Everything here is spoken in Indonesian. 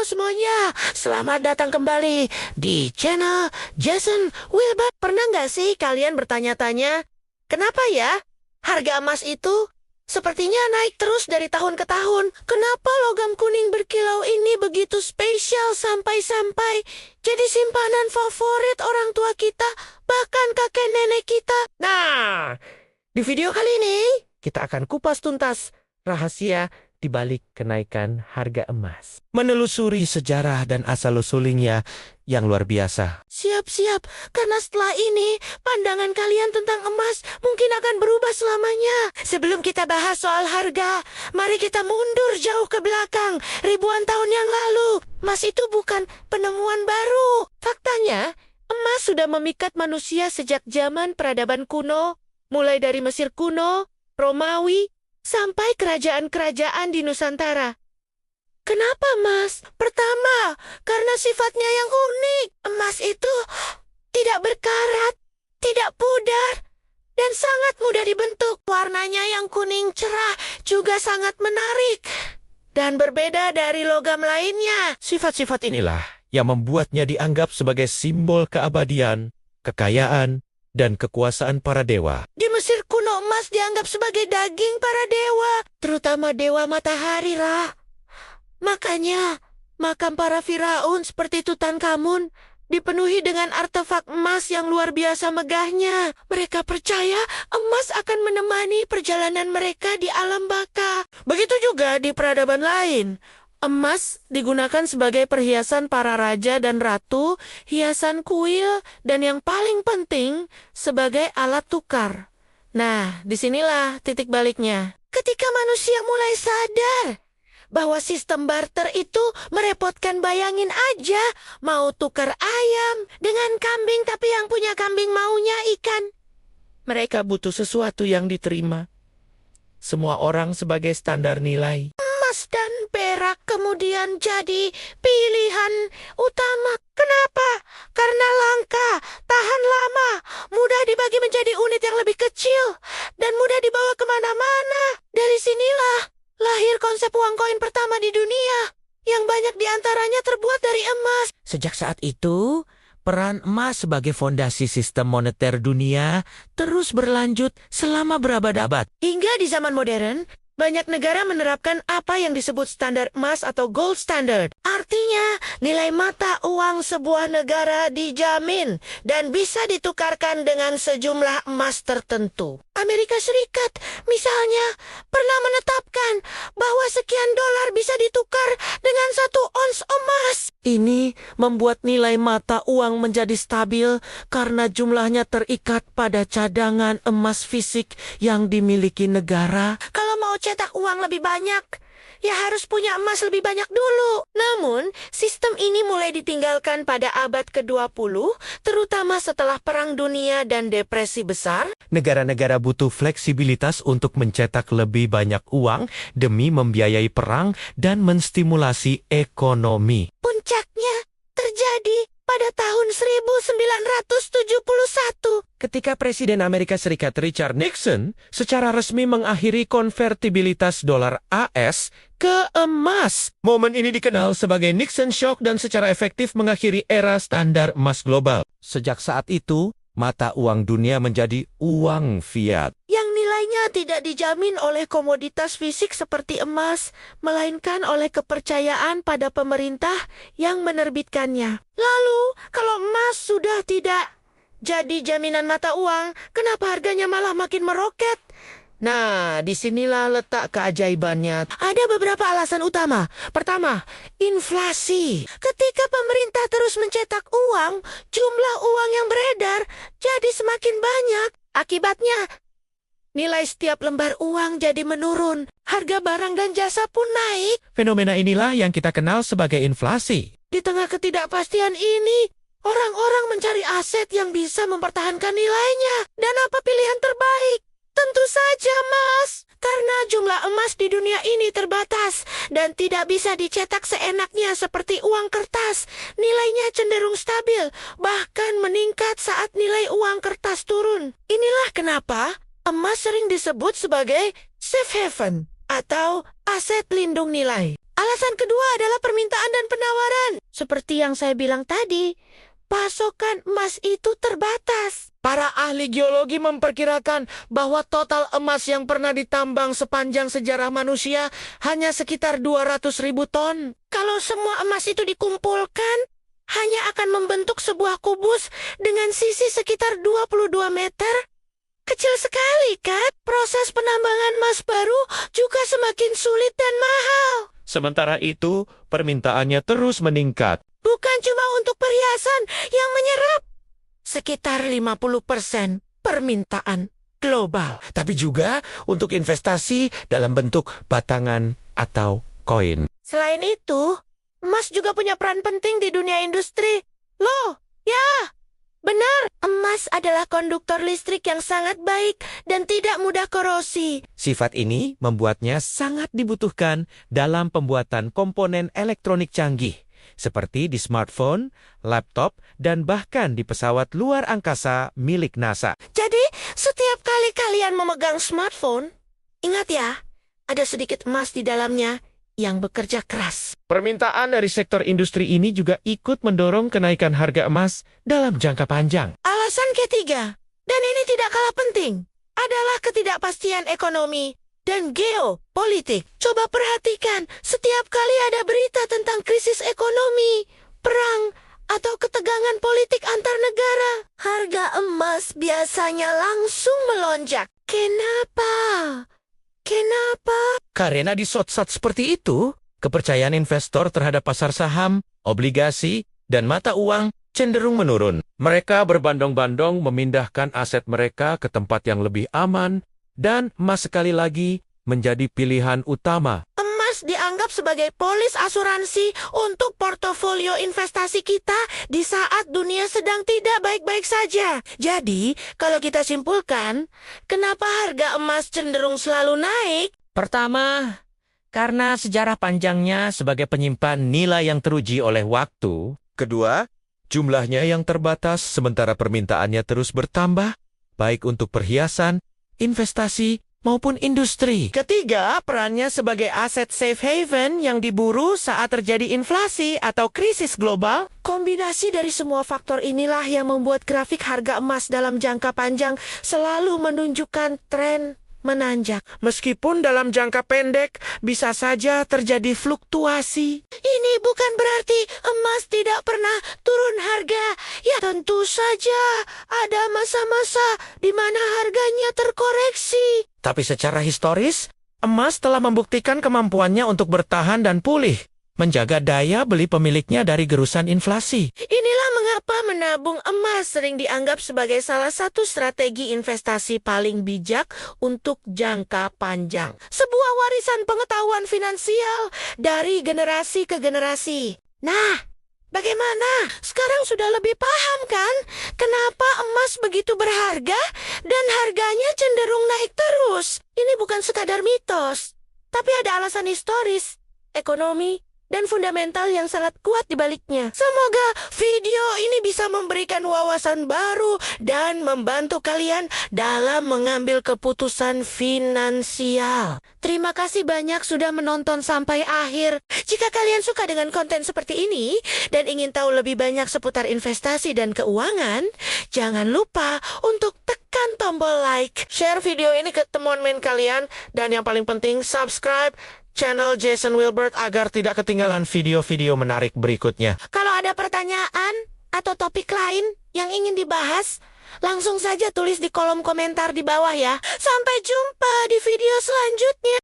semuanya, selamat datang kembali di channel Jason Wilbur. Pernah nggak sih kalian bertanya-tanya, kenapa ya harga emas itu sepertinya naik terus dari tahun ke tahun? Kenapa logam kuning berkilau ini begitu spesial sampai-sampai jadi simpanan favorit orang tua kita, bahkan kakek nenek kita? Nah, di video kali ini kita akan kupas tuntas rahasia di balik kenaikan harga emas. Menelusuri sejarah dan asal-usulnya yang luar biasa. Siap-siap, karena setelah ini pandangan kalian tentang emas mungkin akan berubah selamanya. Sebelum kita bahas soal harga, mari kita mundur jauh ke belakang, ribuan tahun yang lalu. Emas itu bukan penemuan baru. Faktanya, emas sudah memikat manusia sejak zaman peradaban kuno, mulai dari Mesir kuno, Romawi, sampai kerajaan-kerajaan di Nusantara. Kenapa, Mas? Pertama, karena sifatnya yang unik. Emas itu tidak berkarat, tidak pudar, dan sangat mudah dibentuk. Warnanya yang kuning cerah juga sangat menarik dan berbeda dari logam lainnya. Sifat-sifat inilah yang membuatnya dianggap sebagai simbol keabadian, kekayaan, dan kekuasaan para dewa. Di Mesir kuno, emas dianggap sebagai daging para dewa, terutama dewa matahari lah. Makanya, makam para Firaun seperti Tutankhamun dipenuhi dengan artefak emas yang luar biasa megahnya. Mereka percaya emas akan menemani perjalanan mereka di alam baka. Begitu juga di peradaban lain. Emas digunakan sebagai perhiasan para raja dan ratu, hiasan kuil, dan yang paling penting, sebagai alat tukar. Nah, disinilah titik baliknya. Ketika manusia mulai sadar bahwa sistem barter itu merepotkan, bayangin aja, mau tukar ayam dengan kambing, tapi yang punya kambing maunya ikan. Mereka butuh sesuatu yang diterima semua orang sebagai standar nilai. Emas dan perak kemudian jadi pilihan utama. Kenapa? Karena langka, tahan lama, mudah dibagi menjadi unit yang lebih kecil, dan mudah dibawa kemana-mana. Dari sinilah lahir konsep uang koin pertama di dunia, yang banyak diantaranya terbuat dari emas. Sejak saat itu, peran emas sebagai fondasi sistem moneter dunia terus berlanjut selama berabad-abad. Hingga di zaman modern, banyak negara menerapkan apa yang disebut standar emas atau gold standard. Artinya, nilai mata uang sebuah negara dijamin dan bisa ditukarkan dengan sejumlah emas tertentu. Amerika Serikat, misalnya, pernah menetapkan bahwa sekian dolar bisa ditukar dengan 1 ons emas. Ini membuat nilai mata uang menjadi stabil karena jumlahnya terikat pada cadangan emas fisik yang dimiliki negara. Kalau mau cetak uang lebih banyak, ya harus punya emas lebih banyak dulu. Namun, sistem ini mulai ditinggalkan pada abad ke-20, terutama setelah Perang Dunia dan Depresi Besar. Negara-negara butuh fleksibilitas untuk mencetak lebih banyak uang demi membiayai perang dan menstimulasi ekonomi. Puncaknya terjadi pada tahun 1971, ketika Presiden Amerika Serikat Richard Nixon secara resmi mengakhiri konvertibilitas dolar AS ke emas. Momen ini dikenal sebagai Nixon Shock dan secara efektif mengakhiri era standar emas global. Sejak saat itu, mata uang dunia menjadi uang fiat, yang nilainya tidak dijamin oleh komoditas fisik seperti emas, melainkan oleh kepercayaan pada pemerintah yang menerbitkannya. Lalu, kalau emas sudah tidak jadi jaminan mata uang, kenapa harganya malah makin meroket? Nah, disinilah letak keajaibannya. Ada beberapa alasan utama. Pertama, inflasi. Ketika pemerintah terus mencetak uang, jumlah uang yang beredar jadi semakin banyak. Akibatnya, nilai setiap lembar uang jadi menurun. Harga barang dan jasa pun naik. Fenomena inilah yang kita kenal sebagai inflasi. Di tengah ketidakpastian ini, orang-orang mencari aset yang bisa mempertahankan nilainya. Dan apa pilihan terbaik? Tentu saja emas, karena jumlah emas di dunia ini terbatas dan tidak bisa dicetak seenaknya seperti uang kertas. Nilainya cenderung stabil, bahkan meningkat saat nilai uang kertas turun. Inilah kenapa emas sering disebut sebagai safe haven atau aset lindung nilai. Alasan kedua adalah permintaan dan penawaran. Seperti yang saya bilang tadi, pasokan emas itu terbatas. Para ahli geologi memperkirakan bahwa total emas yang pernah ditambang sepanjang sejarah manusia hanya sekitar 200.000 ton. Kalau semua emas itu dikumpulkan, hanya akan membentuk sebuah kubus dengan sisi sekitar 22 meter. Kecil sekali, kan? Proses penambangan emas baru juga semakin sulit dan mahal. Sementara itu, permintaannya terus meningkat. Bukan cuma untuk perhiasan yang menyerap. Sekitar 50% permintaan global. Tapi juga untuk investasi dalam bentuk batangan atau koin. Selain itu, emas juga punya peran penting di dunia industri. Loh, ya, benar. Emas adalah konduktor listrik yang sangat baik dan tidak mudah korosi. Sifat ini membuatnya sangat dibutuhkan dalam pembuatan komponen elektronik canggih, seperti di smartphone, laptop, dan bahkan di pesawat luar angkasa milik NASA. Jadi, setiap kali kalian memegang smartphone, ingat ya, ada sedikit emas di dalamnya yang bekerja keras. Permintaan dari sektor industri ini juga ikut mendorong kenaikan harga emas dalam jangka panjang. Alasan ketiga, dan ini tidak kalah penting, adalah ketidakpastian ekonomi dan geopolitik. Coba perhatikan, setiap kali ada berita tentang krisis ekonomi, perang, atau ketegangan politik antar negara, harga emas biasanya langsung melonjak. Kenapa? Karena di saat-saat seperti itu, kepercayaan investor terhadap pasar saham, obligasi, dan mata uang cenderung menurun. Mereka berbandong-bandong memindahkan aset mereka ke tempat yang lebih aman, dan emas sekali lagi menjadi pilihan utama. Emas dianggap sebagai polis asuransi untuk portofolio investasi kita di saat dunia sedang tidak baik-baik saja. Jadi, kalau kita simpulkan, kenapa harga emas cenderung selalu naik? Pertama, karena sejarah panjangnya sebagai penyimpan nilai yang teruji oleh waktu. Kedua, jumlahnya yang terbatas sementara permintaannya terus bertambah, baik untuk perhiasan, investasi, maupun industri. Ketiga, perannya sebagai aset safe haven yang diburu saat terjadi inflasi atau krisis global. Kombinasi dari semua faktor inilah yang membuat grafik harga emas dalam jangka panjang selalu menunjukkan tren menanjak. Meskipun dalam jangka pendek bisa saja terjadi fluktuasi. Ini bukan berarti emas tidak pernah turun harga. Ya, tentu saja ada masa-masa di mana harganya terkoreksi. Tapi secara historis, emas telah membuktikan kemampuannya untuk bertahan dan pulih, menjaga daya beli pemiliknya dari gerusan inflasi. Inilah mengapa menabung emas sering dianggap sebagai salah satu strategi investasi paling bijak untuk jangka panjang. Sebuah warisan pengetahuan finansial dari generasi ke generasi. Nah, bagaimana? Sekarang sudah lebih paham kan? Kenapa emas begitu berharga dan harganya cenderung naik terus? Ini bukan sekadar mitos, tapi ada alasan historis, ekonomi, dan fundamental yang sangat kuat di baliknya. Semoga video ini bisa memberikan wawasan baru dan membantu kalian dalam mengambil keputusan finansial. Terima kasih banyak sudah menonton sampai akhir. Jika kalian suka dengan konten seperti ini dan ingin tahu lebih banyak seputar investasi dan keuangan, jangan lupa untuk tekan tombol like, share video ini ke teman-teman kalian, dan yang paling penting subscribe channel Jason Wilbert agar tidak ketinggalan video-video menarik berikutnya. Kalau ada pertanyaan atau topik lain yang ingin dibahas, langsung saja tulis di kolom komentar di bawah ya. Sampai jumpa di video selanjutnya.